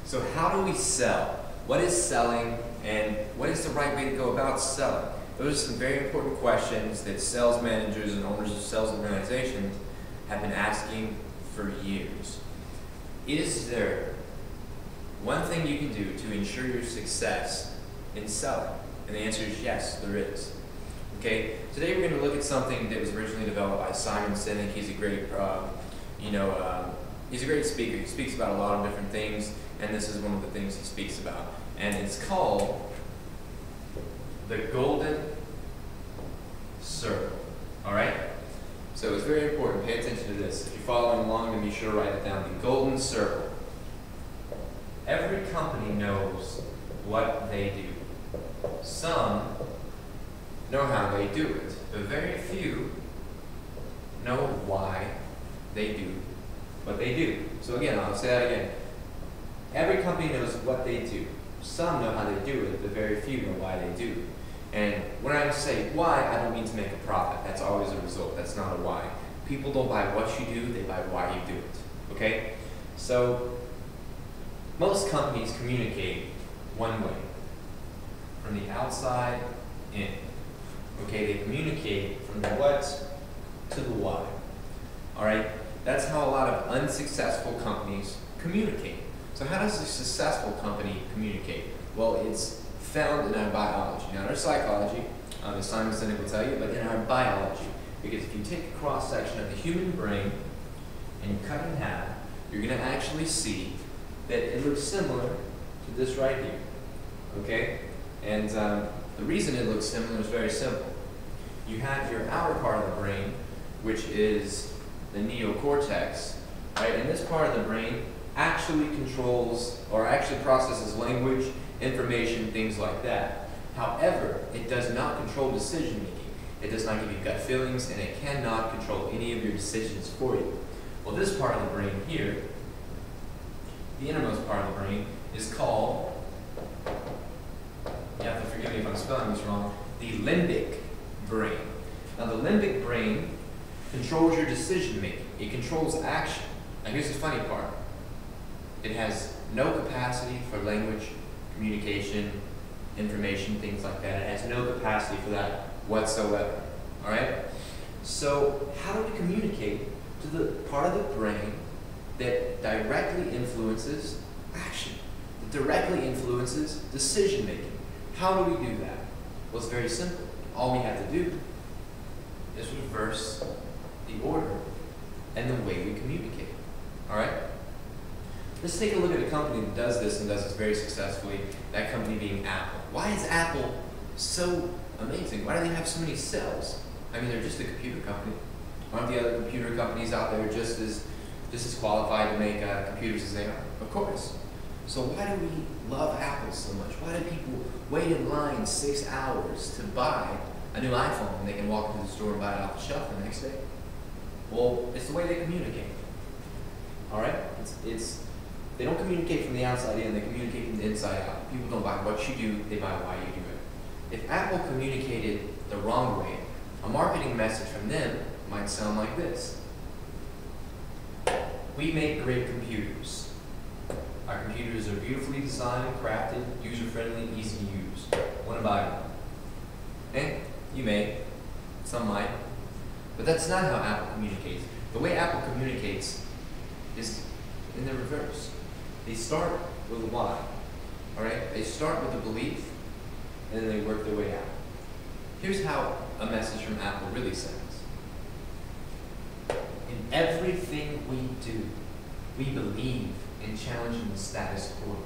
So how do we sell? What is selling, and what is the right way to go about selling? Those are some very important questions that sales managers and owners of sales organizations have been asking for years. Is there one thing you can do to ensure your success in selling? And the answer is yes, there is. Okay, today we're going to look at something that was originally developed by Simon Sinek. He's a great, he's a great speaker. He speaks about a lot of different things, and this is one of the things he speaks about. And it's called the Golden Circle. All right. So it's very important. Pay attention to this. If you're following along, then be sure to write it down. The Golden Circle. Every company knows what they do. Some know how they do it, but very few know why they do what they do. So again, I'll say that again. Every company knows what they do. Some know how they do it, but very few know why they do. And when I say why, I don't mean to make a profit. That's always a result. That's not a why. People don't buy what you do, they buy why you do it. Okay? So most companies communicate one way, from the outside in. Okay, they communicate from the what to the why. All right, that's how a lot of unsuccessful companies communicate. So how does a successful company communicate? Well, it's found in our biology, not our psychology, as Simon Sinek will tell you, but in our biology. Because if you take a cross-section of the human brain and you cut it in half, you're going to actually see that it looks similar to this right here. Okay? And the reason it looks similar is very simple. You have your outer part of the brain, which is the neocortex, right? And this part of the brain actually controls or actually processes language, information, things like that. However, it does not control decision making. It does not give you gut feelings, and it cannot control any of your decisions for you. Well, this part of the brain here, the innermost part of the brain, is called, you have to forgive me if I'm spelling this wrong, the limbic brain. Now the limbic brain controls your decision making. It controls action. Now here's the funny part. It has no capacity for language, communication, information, things like that. It has no capacity for that whatsoever. All right? So how do we communicate to the part of the brain that directly influences action, that directly influences decision making? How do we do that? Well, it's very simple. All we have to do is reverse the order and the way we communicate. All right? Let's take a look at a company that does this and does this very successfully, that company being Apple. Why is Apple so amazing? Why do they have so many sales? I mean, they're just a computer company. Aren't the other computer companies out there just as qualified to make computers as they are? Of course. So why do we love Apple so much? Why do people wait in line 6 hours to buy a new iPhone when they can walk into the store and buy it off the shelf the next day? Well, it's the way they communicate. All right? They don't communicate from the outside in, they communicate from the inside out. People don't buy what you do, they buy why you do it. If Apple communicated the wrong way, a marketing message from them might sound like this. We make great computers. Our computers are beautifully designed, crafted, user-friendly, easy to use. Want to buy one? And you may, some might, but that's not how Apple communicates. The way Apple communicates is in the reverse. They start with a why, all right? They start with a belief, and then they work their way out. Here's how a message from Apple really sounds. In everything we do, we believe in challenging the status quo.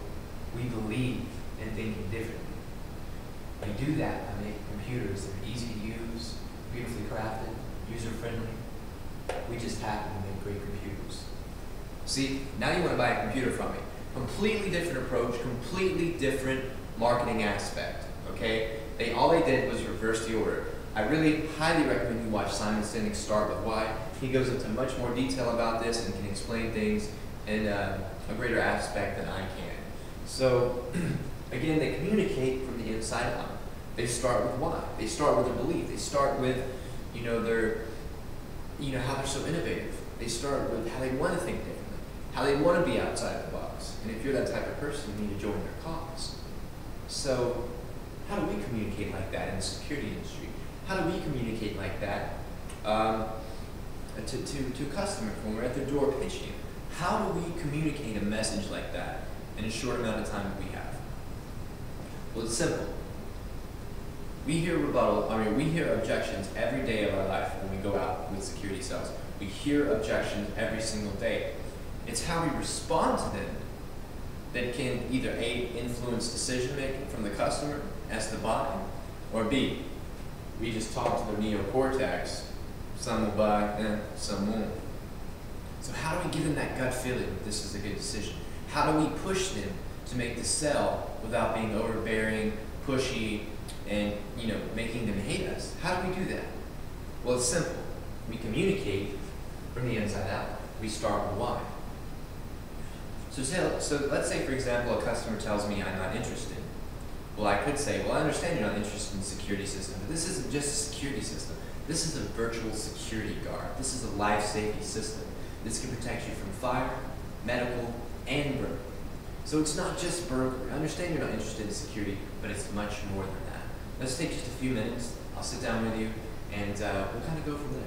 We believe in thinking differently. We do that by making computers that are easy to use, beautifully crafted, user-friendly. We just happen to make great computers. See, now you want to buy a computer from me. Completely different approach, completely different marketing aspect, okay? All they did was reverse the order. I really highly recommend you watch Simon Sinek Start With Why. He goes into much more detail about this and can explain things in a greater aspect than I can. So, again, they communicate from the inside out. They start with why. They start with their belief. They start with, how they're so innovative. They start with how they want to think differently, how they want to be outside the box. cause. And if you're that type of person, you need to join their cause. So how do we communicate like that in the security industry? How do we communicate like that to customers when we're at their door pitching? How do we communicate a message like that in a short amount of time that we have? Well, it's simple. We hear we hear objections every day of our life when we go out with security sales. We hear objections every single day. It's how we respond to them that can either A, influence decision making from the customer as to buy, or B, we just talk to their neocortex. Some will buy and some won't. So how do we give them that gut feeling that this is a good decision? How do we push them to make the sell without being overbearing, pushy, and making them hate us? How do we do that? Well, it's simple. We communicate from the inside out. We start with why. So let's say, for example, a customer tells me I'm not interested. Well, I could say, well, I understand you're not interested in the security system, but this isn't just a security system. This is a virtual security guard. This is a life safety system. This can protect you from fire, medical, and burglary. So it's not just burglary. I understand you're not interested in security, but it's much more than that. Let's take just a few minutes. I'll sit down with you, and we'll kind of go from there.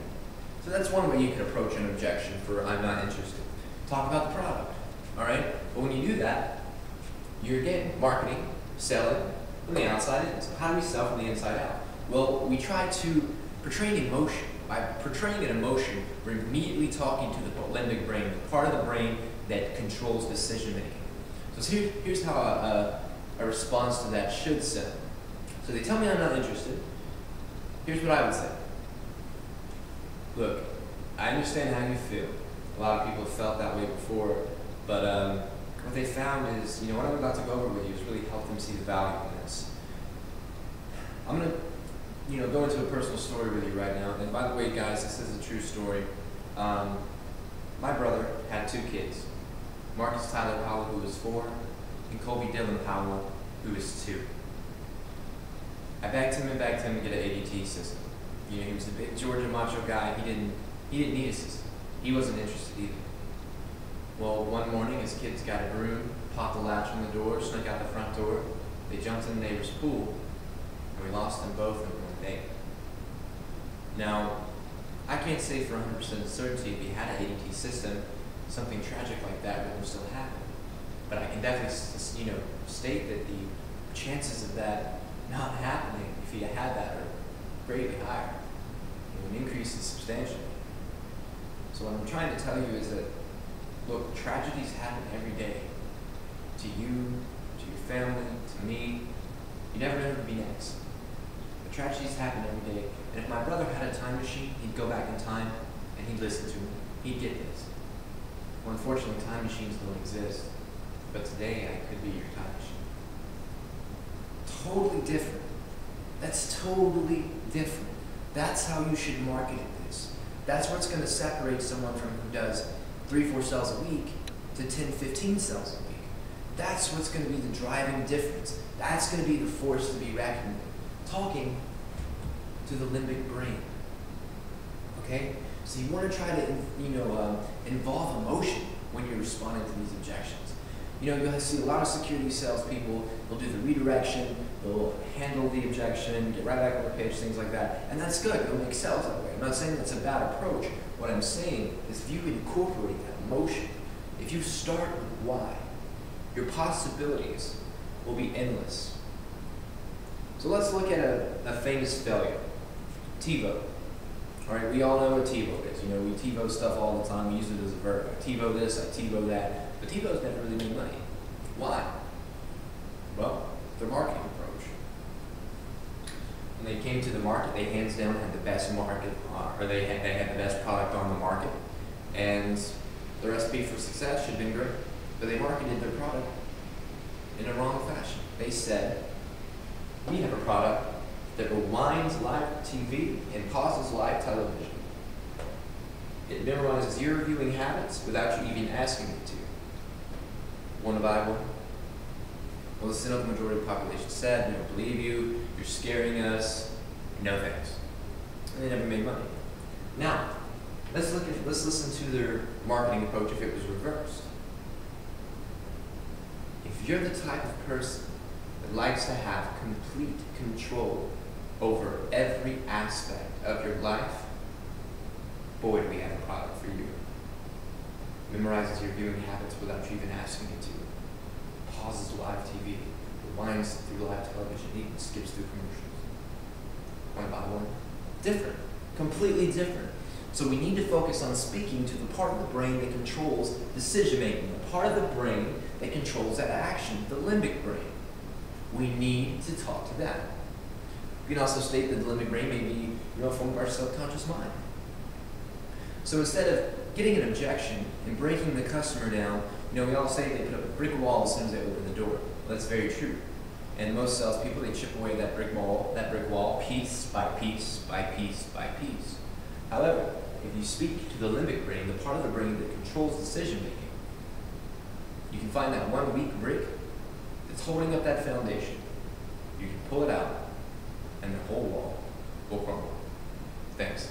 So that's one way you can approach an objection for I'm not interested. Talk about the product, all right? But when you do that, you're again marketing, selling from the outside in. So how do we sell from the inside out? Well, we try to portray an emotion. By portraying an emotion, we're immediately talking to the limbic brain, the part of the brain that controls decision making. So here's how a response to that should sound. So they tell me I'm not interested. Here's what I would say. Look, I understand how you feel. A lot of people have felt that way before, but what they found is, what I'm about to go over with you is really help them see the value in this. I'm going to go into a personal story with you right now. And by the way, guys, this is a true story. My brother had 2 kids. Marcus Tyler Powell, who was 4, and Colby Dylan Powell, who was 2. I begged him to get an ADT system. He was a big Georgia macho guy. He didn't need a system. He wasn't interested either. Well, one morning his kids got a broom, popped the latch on the door, snuck out the front door. They jumped in the neighbor's pool, and we lost them both in one day. Now, I can't say for 100% certainty if he had an ADT system, something tragic like that wouldn't still happen. But I can definitely, state that the chances of that not happening, if he had that, are greatly higher. It would increase substantially. So what I'm trying to tell you is that, look, tragedies happen every day. To you, to your family, to me. You never know who will be next. But tragedies happen every day. And if my brother had a time machine, he'd go back in time and he'd listen to me. He'd get this. Well, unfortunately, time machines don't exist. But today, I could be your time machine. Totally different. That's totally different. That's how you should market this. That's what's going to separate someone from who does 3-4 sales a week to 10-15 sales a week. That's what's going to be the driving difference. That's going to be the force to be reckoned with. Talking to the limbic brain. Okay? So you want to try to, involve emotion when you're responding to these objections. You'll see a lot of security salespeople, they'll do the redirection, they'll handle the objection, get right back on the pitch, things like that. And that's good, they'll make sales that way. I'm not saying that's a bad approach. What I'm saying is if you incorporate that emotion, if you start with why, your possibilities will be endless. So let's look at a famous failure, TiVo. All right, we all know what TiVo is. We TiVo stuff all the time. We use it as a verb. I TiVo this, I TiVo that. But TiVo's never really made money. Why? Well, their marketing approach. When they came to the market, they hands down had the best market, or they had the best product on the market. And the recipe for success should have been great. But they marketed their product in a wrong fashion. They said, we have a product that rewinds live TV and pauses live television. It memorizes your viewing habits without you even asking it to. Want to buy one? Well, the cynical majority of the population said, we don't believe you, you're scaring us, no thanks. And they never made money. Now, let's listen to their marketing approach if it was reversed. If you're the type of person that likes to have complete control over every aspect of your life, boy, do we have a product for you. Memorizes your viewing habits without you even asking it to. Pauses live TV. Rewinds through live television. Even skips through commercials. Want to buy one? Different. Completely different. So we need to focus on speaking to the part of the brain that controls decision making. The part of the brain that controls that action. The limbic brain. We need to talk to that. We can also state that the limbic brain may be a form of our subconscious mind. So instead of getting an objection and breaking the customer down, we all say they put up a brick wall as soon as they open the door. Well, that's very true. And most salespeople, they chip away that brick wall piece by piece by piece by piece. However, if you speak to the limbic brain, the part of the brain that controls decision making, you can find that one weak brick that's holding up that foundation. You can pull it out, and the whole wall will crumble. Thanks.